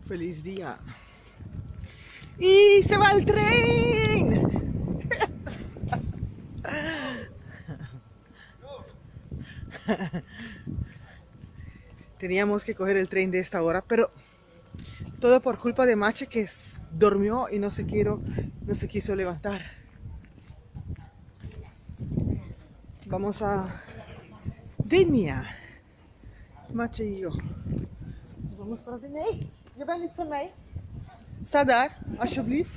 Feliz día. ¡Y se va el tren! Teníamos que coger el tren de esta hora, pero todo por culpa de Mache, que durmió y no se quiso levantar. Vamos a Denia. Mache y yo. Vamos para Denia. Hey, je bent niet van mij. Sta daar, alsjeblieft.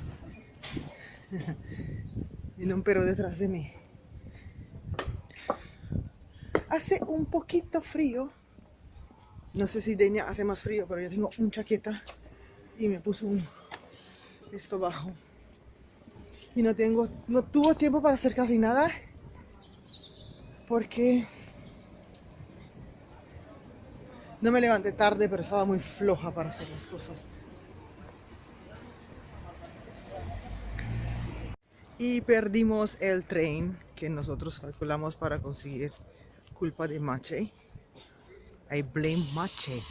Viene un perro detrás de mí. Hace un poquito frío. No sé si Denia hace más frío, pero yo tengo una chaqueta y me puso esto bajo. Y no tuvo tiempo para hacer casi nada porque no me levanté tarde, pero estaba muy floja para hacer las cosas. Y perdimos el tren que nosotros calculamos para conseguir, culpa de Mache. I blame Mache.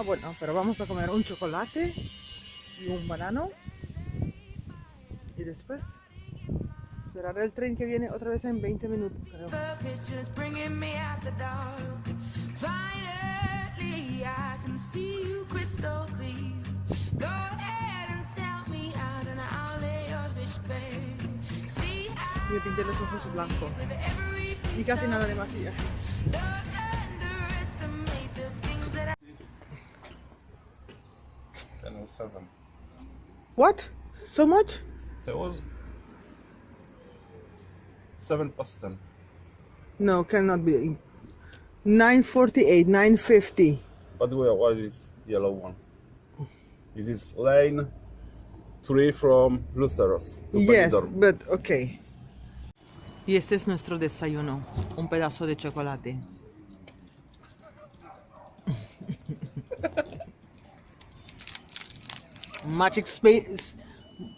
Bueno, pero vamos a comer un chocolate y un banano. Y después esperar el tren que viene otra vez en 20 minutos, creo. Me pinté los ojos blancos y casi nada de maquillaje. What? So much? There was 7%. No, cannot be. 948, 950. But what is yellow one? This is lane 3 from Luceros to Yes, Benidorm. but okay. Y este es nuestro desayuno, un pedazo de chocolate. Magic space,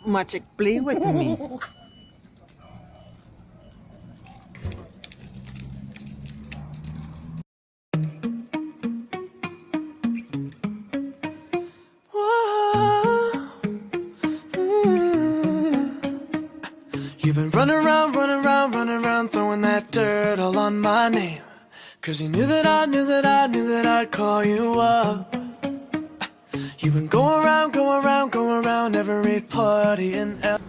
Magic play with me. You've been running around, throwing that dirt all on my name. Cause you knew that I'd call you up. You've been going around every party in L.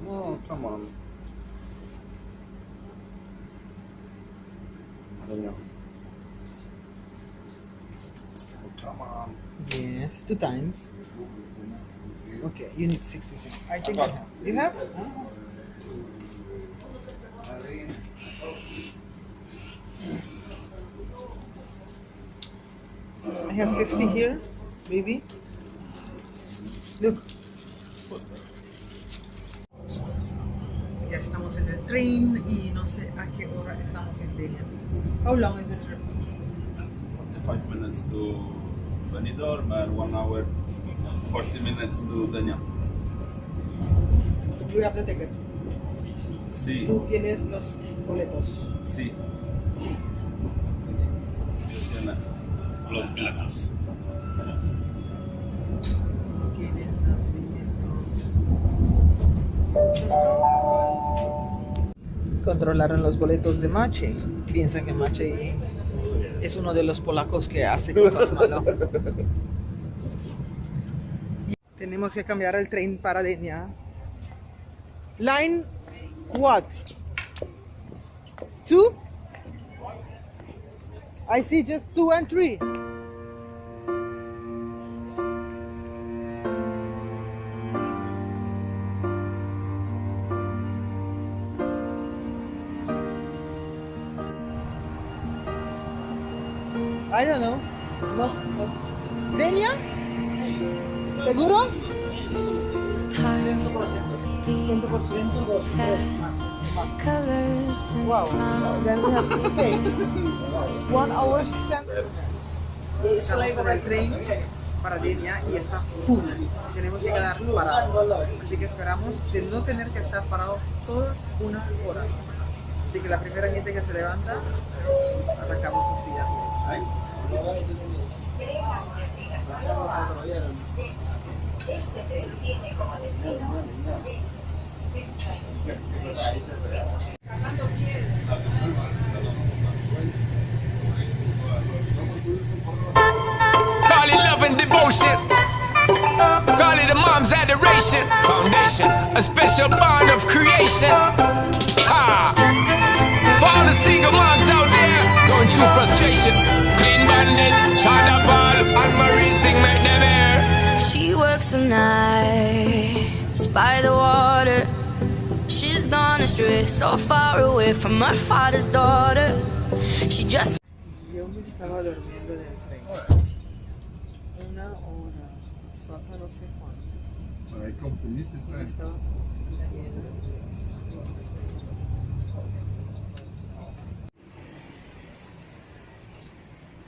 Oh, come on. I don't know. Oh, come on. Yes, 2 times. Okay, you need 66. I think I have. You have? I have 50 here, maybe. Look. Ya estamos en el tren y no sé a qué hora estamos en Denia. How long is the trip? 45 minutes to Benidorm and 1 hour 40 minutes to Denia. You have the ticket. Sí, Tú tienes los boletos. sí. Sí. Tienes los boletos. Tienes los boletos. Controlaron los boletos de Mache. Piensa que Mache es uno de los polacos que hace cosas malas. Tenemos que cambiar el tren para Denia. Line what? 2? I see just 2 and 3. I don't know. ¿Denia? ¿Seguro? 100%. Wow, then we have to stay 1 hour. Estamos en el tren para Denia y está full. Tenemos que quedar parados. Así que esperamos de no tener que estar parados todas unas horas. Así que la primera gente que se levanta, atacamos su silla. Call it love and devotion. Call it a mom's adoration. Foundation, a special bond of creation. Ah. For all the single moms out there going through frustration. Clean Bandit, China Ball, and Marie thing make them air. She works the nights by the water. She's gone astray, so far away from her father's daughter. She just Yo me estaba durmiendo en el tren. 1 hora. Falta no sé cuánto. Hij komt er niet in Me trein. estaba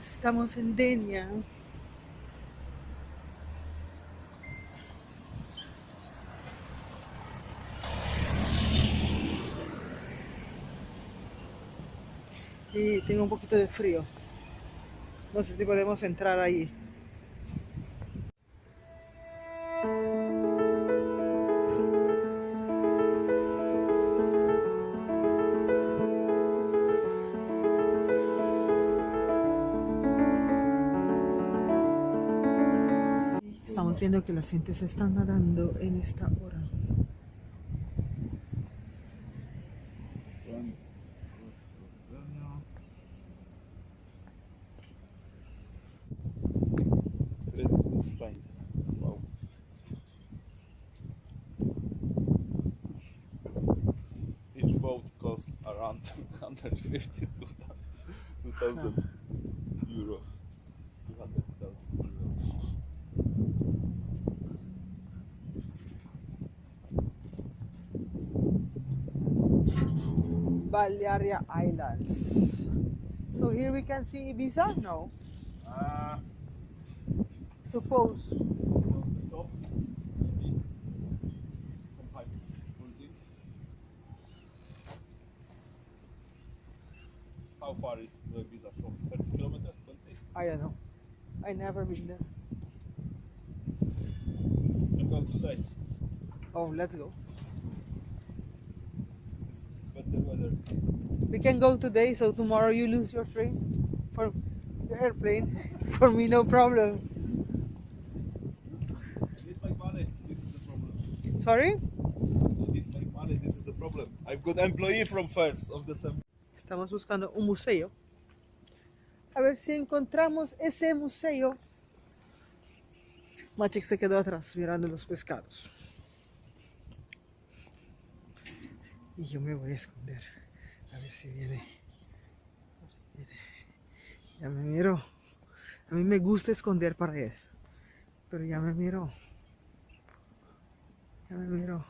Estamos en Denia. Y tengo un poquito de frío. No sé si podemos entrar ahí. Estamos viendo que la gente se está nadando en esta hora. In Spain. Wow. Each boat costs around 150 to 2,000 euros. 200,000 euros. Balearia Islands. So here we can see Ibiza? No. Suppose. Top, maybe. From 540. How far is the visa from? 30 kilometers? 20? I don't know. I never been there. You go today. Oh, let's go. It's better weather. We can go today, so tomorrow you lose your train for the airplane. For me, no problem. I need my money. This is the problem. Sorry? I need my money. This is the problem. I've got employee from 1st of December. Estamos buscando un museo. A ver si encontramos ese museo. Maciek se quedó atrás mirando los pescados. Y yo me voy a esconder. A ver si viene. Ya me miro. A mí me gusta esconder para él. Pero ya me miro. Ya me miro.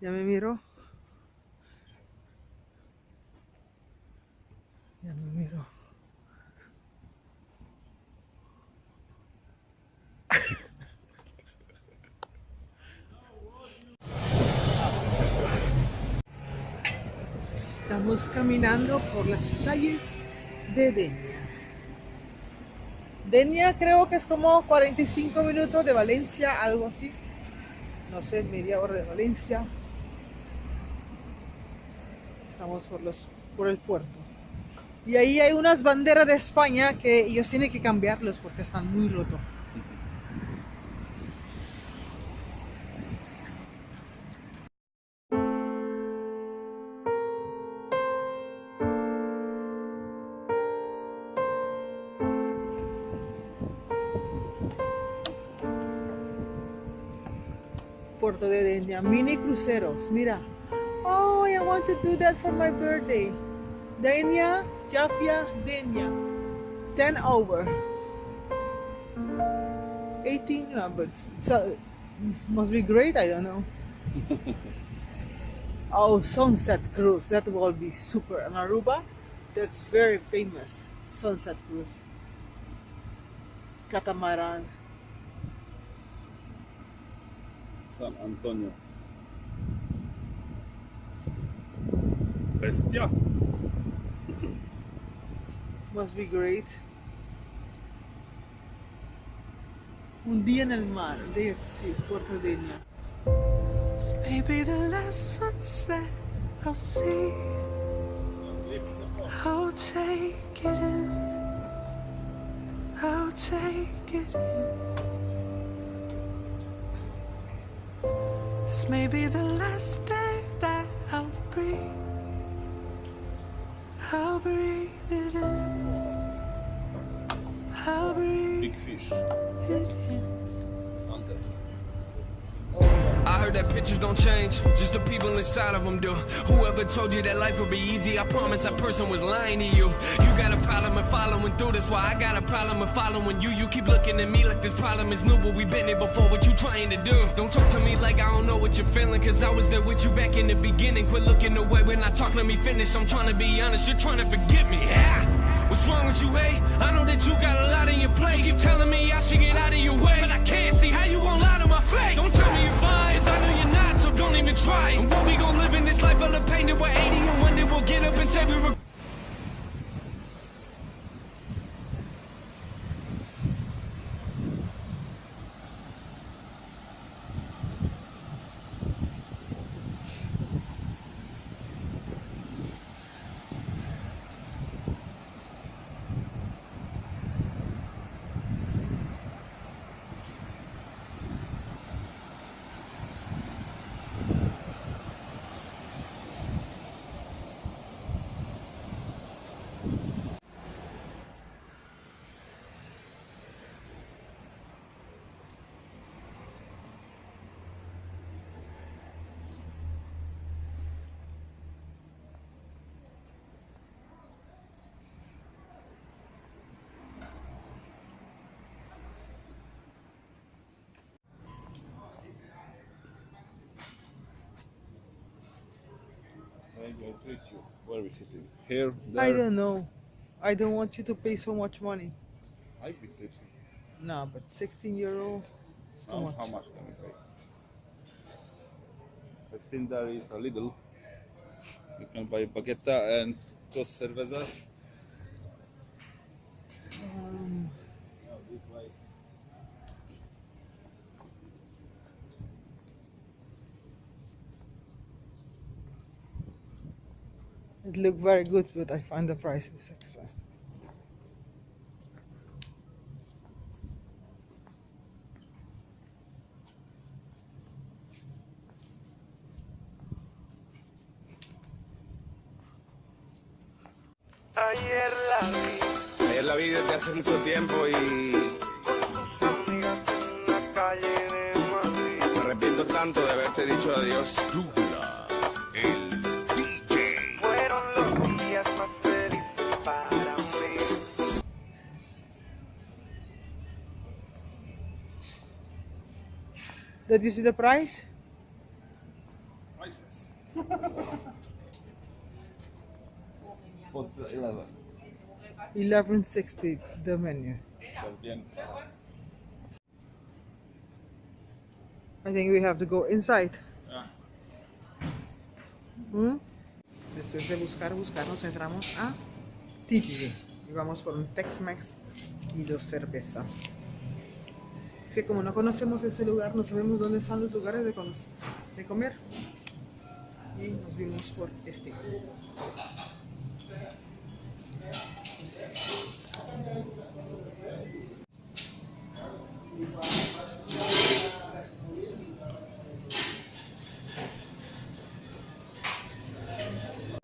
Ya me miro. Ya me miro. Estamos caminando por las calles de Denia. Denia creo que es como 45 minutos de Valencia, algo así. No sé, media hora de Valencia. Estamos por el puerto. Y ahí hay unas banderas de España que ellos tienen que cambiarlos porque están muy rotos. Puerto de Denia, mini cruceros, mira. Oh, I want to do that for my birthday. Denia, Jafia, Denia. 10 over. 18, no, but so, must be great, I don't know. Oh, sunset cruise, that will be super. And Aruba, that's very famous. Sunset cruise. Catamaran. San Antonio. bestia. Must be great. Un día en el mar, Dead Sea, Puerto Denia. This may be the last sunset I'll see. I'll take it in. I'll take it in. This may be the last day that I'll breathe. I'll breathe it in. I'll breathe Big fish. it in. Hunter. I heard that pictures don't change, just the people inside of them do. Whoever told you that life would be easy, I promise that person was lying to you. You got a problem with following through, that's why I got a problem with following you. You keep looking at me like this problem is new, but we been there before, what you trying to do? Don't talk to me like I don't know what you're feeling, cause I was there with you back in the beginning. Quit looking away when I talk, let me finish. I'm trying to be honest, you're trying to forget me. Yeah. What's wrong with you, hey? I know that you got a lot on your plate. You keep telling me I should get out of your way, but I can't see how you gon' lie to my face. Don't tell me you're fine, cause I know you're not, so don't even try. And what we gon' live in this life full of pain that we're 80 and one day we'll get up and say we were. Maybe I treat you. Where are we sitting? Here, there. I don't know. I don't want you to pay so much money. I will treat you. No, but 16 euro is too much. How much can we pay? I've seen there is a little. You can buy baguette and dos cervezas. No, this way. It looked very good, but I find the price is expensive. Ayer la vi desde hace mucho tiempo y me arrepiento tanto de haberte dicho adiós. Fueron los días más felices para mí. Did you see the price? Priceless. What's the 11? 11.60 the menu. Está bien. I think we have to go inside. Yeah. Después de buscar, nos entramos a TGI y vamos por un Tex-Mex y dos cerveza. Es que como no conocemos este lugar, no sabemos dónde están los lugares de comer. Y nos vimos por este.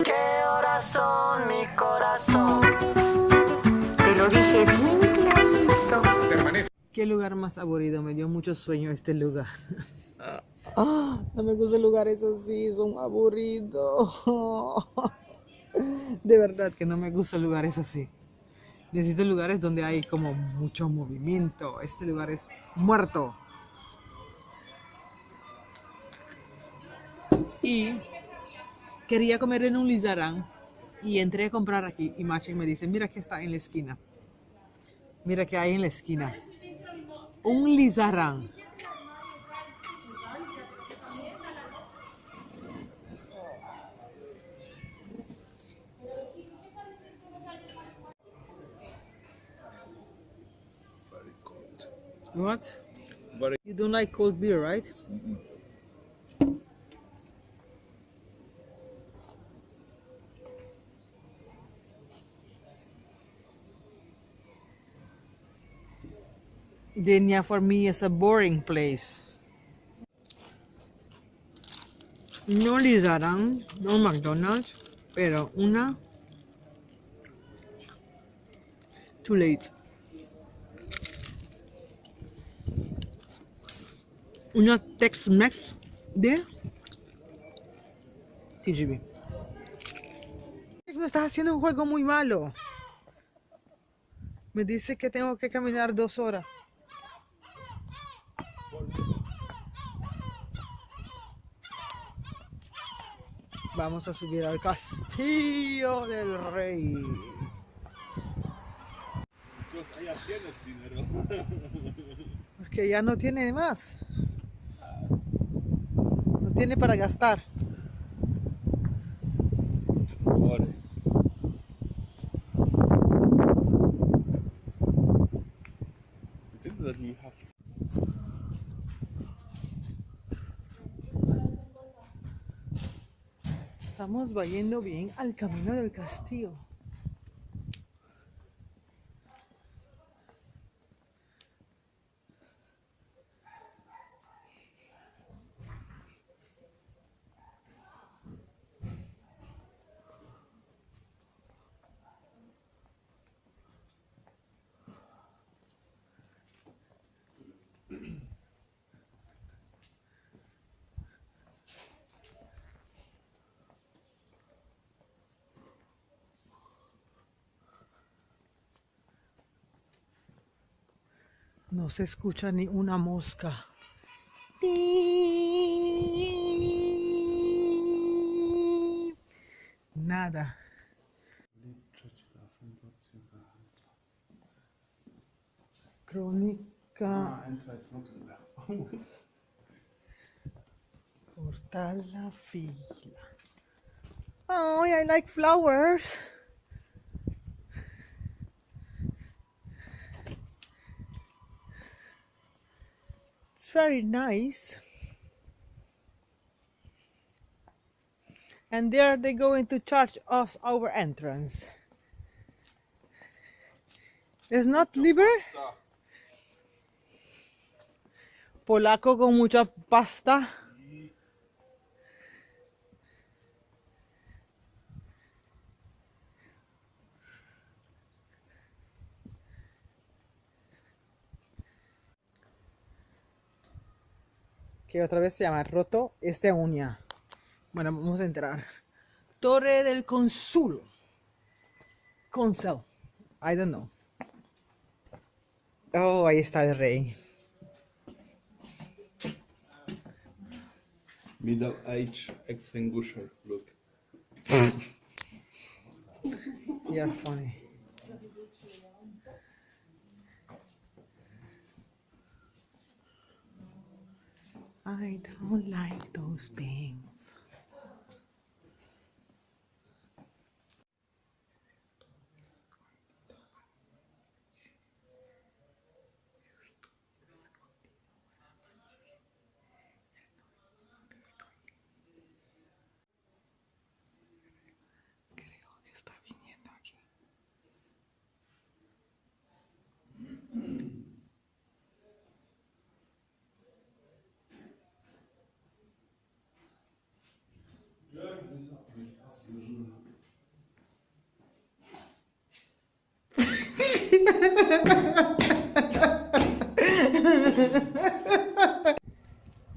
¿Qué horas son, mi corazón? Te lo dije bien clarito. Qué lugar más aburrido, me dio mucho sueño este lugar. No me gustan lugares así, son aburridos. De verdad que no me gustan lugares así. Necesito lugares donde hay como mucho movimiento. Este lugar es muerto. Y quería comer en un Lizarán y entré a comprar aquí y Machi me dice, mira que está en la esquina. Mira que hay en la esquina. Un Lizarán. What? Very- You don't like cold beer, right? Denia for me is a boring place. No Lizarán, no McDonald's, pero too late. Una Tex-Mex de TGV. Me estás haciendo un juego muy malo. Me dice que tengo que caminar 2 horas. Vamos a subir al Castillo del Rey. Because allá tienes dinero. Porque ya no tiene más. No tiene para gastar. What? You think that you have Estamos yendo bien al camino del castillo. No se escucha ni una mosca. Nada. Crónica. Cortar la fila. Oh, I like flowers. It's very nice. And there they're going to charge us our entrance. It's not libre. Polaco con mucha pasta. Que otra vez se llama roto esta uña. Bueno, vamos a entrar. Torre del Consul. Consel. I don't know. Oh, ahí está el rey. middle age extinguisher look. You're funny. I don't like those things. Creo que está viniendo aquí.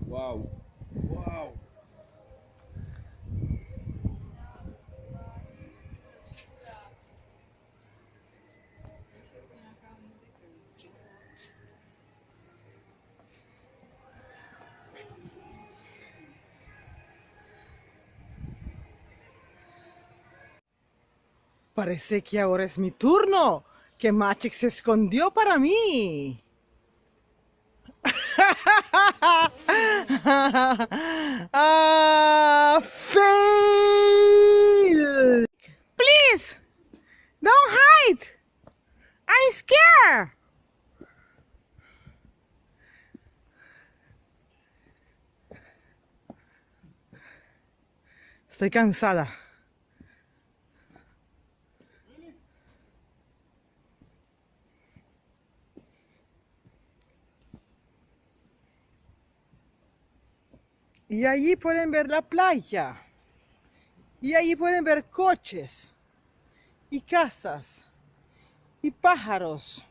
Wow. Wow. Parece que ahora es mi turno. Que Magic se escondió para mí. Fail! Please, don't hide. I'm scared. Estoy cansada. Y allí pueden ver la playa. Y allí pueden ver coches. Y casas. Y pájaros.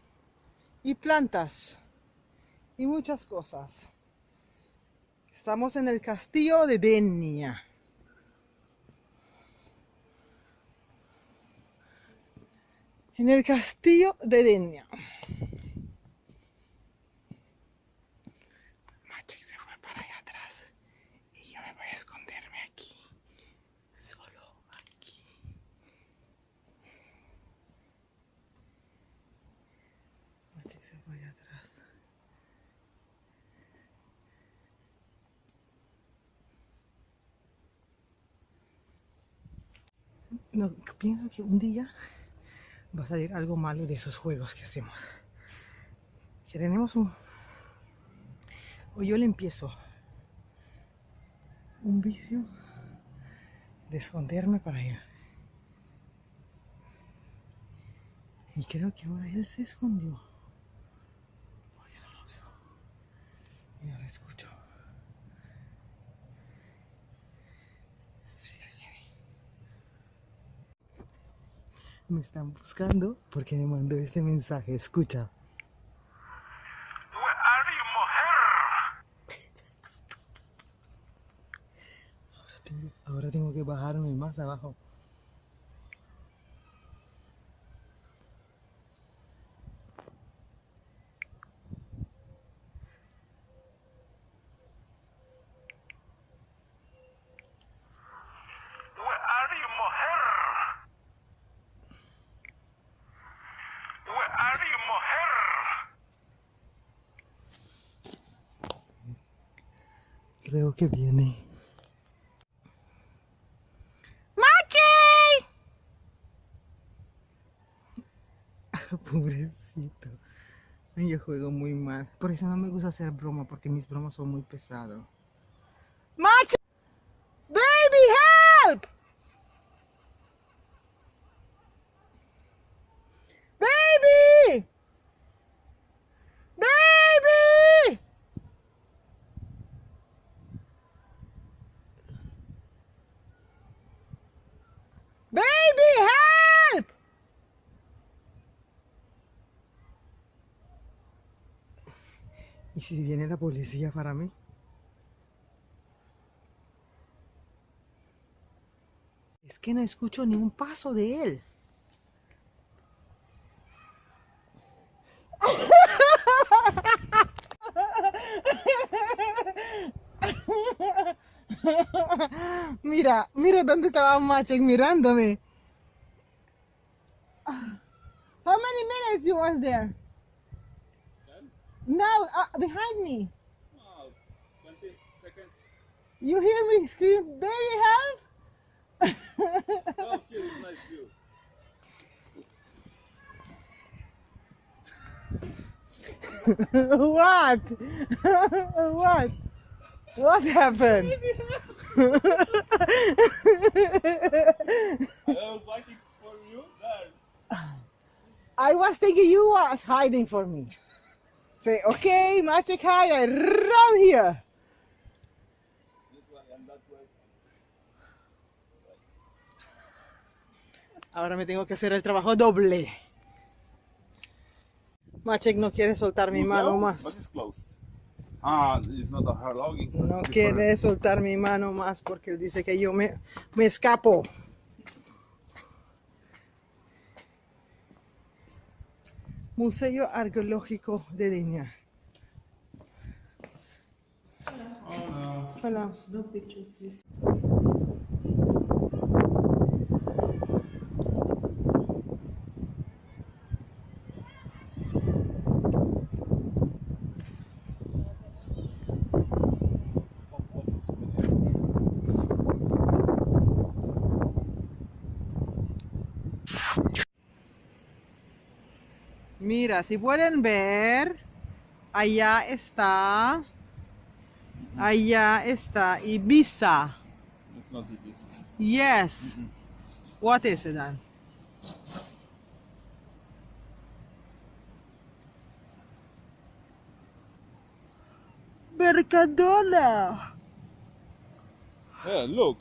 Y plantas. Y muchas cosas. Estamos en el castillo de Denia. En el castillo de Denia. Maciek se fue para allá atrás. Y yo me voy a esconderme aquí. Solo aquí. Maciek se fue allá atrás. No, pienso que un día va a salir algo malo de esos juegos que hacemos. Que tenemos o yo le empiezo un vicio de esconderme para allá. Y creo que ahora él se escondió. Porque no lo veo. Y no lo escucho. Me están buscando porque me mandó este mensaje. Escucha. Where are you, mujer? Ahora tengo que bajarme más abajo. Where are you, mujer? Where are you, mujer? Creo que viene. Pobrecito. Ay, yo juego muy mal. Por eso no me gusta hacer broma, porque mis bromas son muy pesados. ¡Macho! ¡Baby, help! ¡Baby! ¡Baby! ¡Baby, help! ¿Y si viene la policía para mí? Es que no escucho ni un paso de él. Mira, mira dónde estaba Maciek mirándome. How many minutes you was there? Now, behind me. Wow, 20 seconds. You hear me scream, baby, help? Oh, here is nice view. What? What? What happened? I was waiting for you there. I was thinking you was hiding for me. Say, okay, Maciek hide, I run here. This way and that way. Ahora me tengo que hacer el trabajo doble. Maciek no quiere soltar mi mano But más. it's closed. Ah, it's not a hard logging. No quiere soltar mi mano más porque él dice que yo me escapo. Museo Arqueológico de Denia. Hola. No pictures, please. Mira, si pueden ver, allá está Ibiza. It's not this. Yes. What is it then? Mercadona. Yeah, look.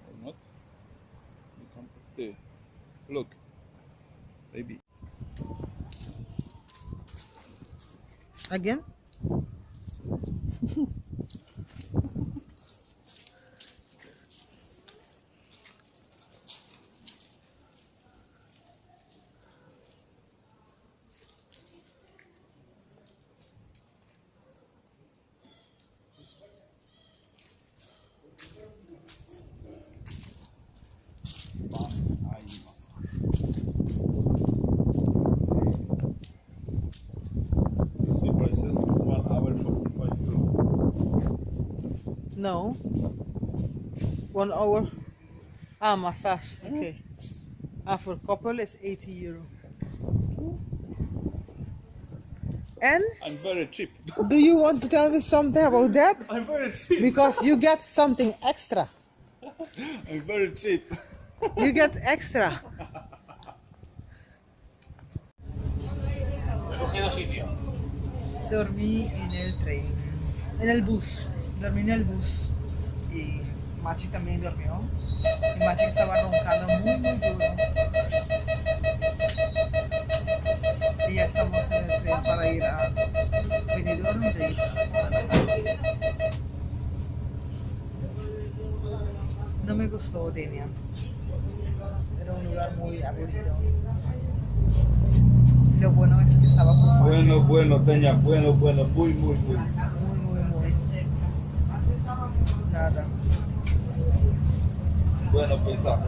Or not. You can't put there. Look. Baby. Again? You see prices? 1 hour 45 euro. No. 1 hour. Ah, massage. Okay. Ah, for couple is 80 euro. And I'm very cheap. do you want to tell me something about that? I'm very cheap. Because you get something extra. I'm very cheap. You get extra. Dormí en el tren, en el bus. Dormí en el bus. Y Machi también durmió. Y Machi estaba roncando muy duro. Y ya estamos en el tren para ir a Benidorm de ir. No me gustó Denia. Era un lugar muy aburrido. Lo bueno es que estaba con Machi. Bueno, Teña, bueno, muy. Muy. Nada. Bueno, paisaje.